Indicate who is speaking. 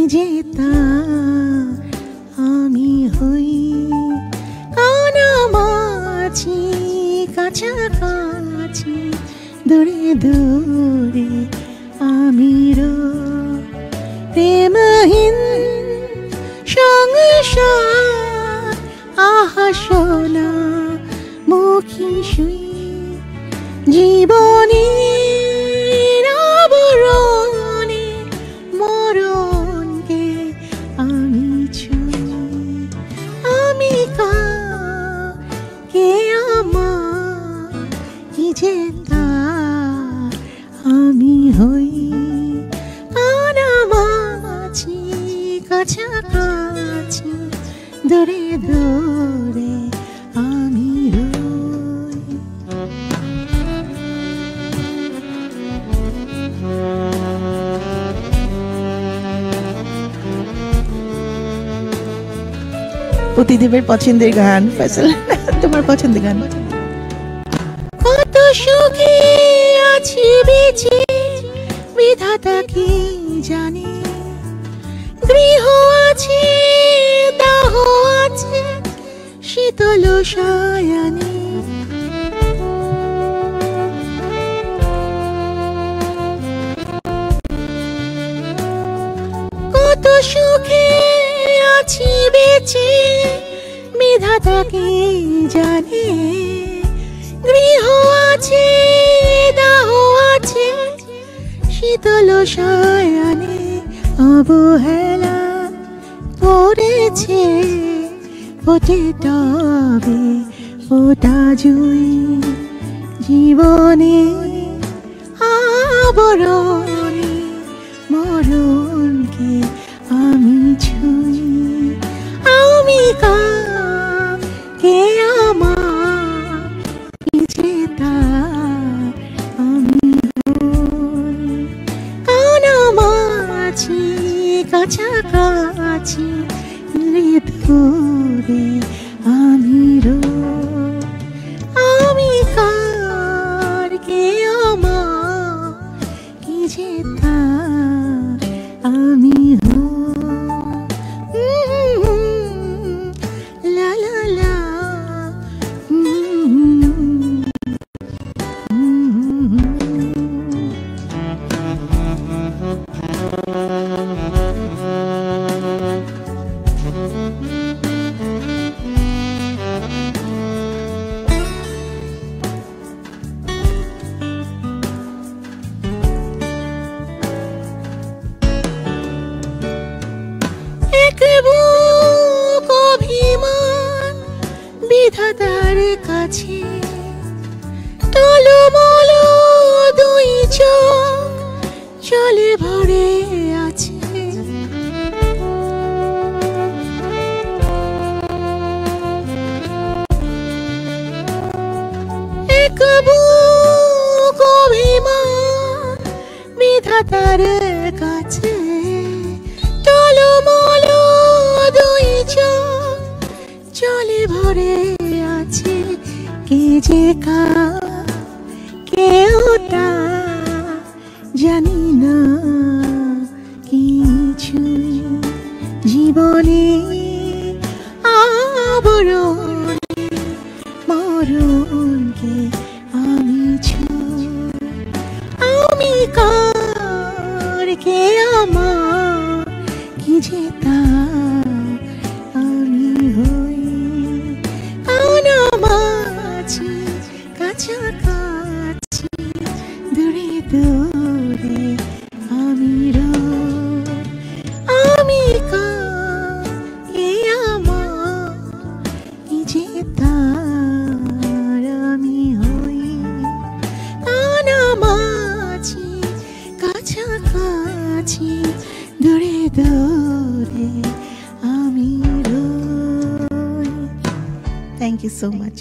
Speaker 1: যে তা আমি হই কানামাছি কাছাকাছি দূরে দূরে আমি প্রেমহীন সংসার আহাসনা মুখী শুই জীবনের আবরণে মরণকে আমি ছুঁই আমি কে আমার কি যে তা আমি হই কানামাছি কাছাকাছি দূরে দূরে আমি হই।
Speaker 2: প্রতিদেবের পছন্দের গান ফয়সাল তোমার পছন্দের গান।
Speaker 1: কত সুখে আছি বেঁচে বিধাতা কি জানে গৃহ আছে দাহ আছে শীতল সায়ানে কত সুখে আছি বেঁচে বিধাতা কি জানে গৃহ আছে দাহ আছে শীতল সায়ানে অবহেলা করেছে ফোটে তবে ফোটা জুই জীবনে আবরণে মরণকে আমি ছুঁই আমি কে আমার কি যে তা আমি হই কানামাছি কাছাকাছি দূরে দূরে আমি আমি কে আমার কি যে তা আমি লা লা লা বিধাতার কাছে টলমল দুই চোখ জলে ভরে আছে এক বুক অভিমান বিধাতার কাছে টলমল দুই চোখ জলে ভরে আছে কে যে কেউ তা জানি না কিছু জীবনে আবরণে মরণকে আমি ছুঁই আমি কে আমার কি যে তা আমি হই কানামাছি কাছাকাছি দূরে দূরে আমি আমি কে আমার কি যে তার আমি হই কানামাছি কাছাকাছি দূরে দূরে আমি রই।
Speaker 2: Thank you so much.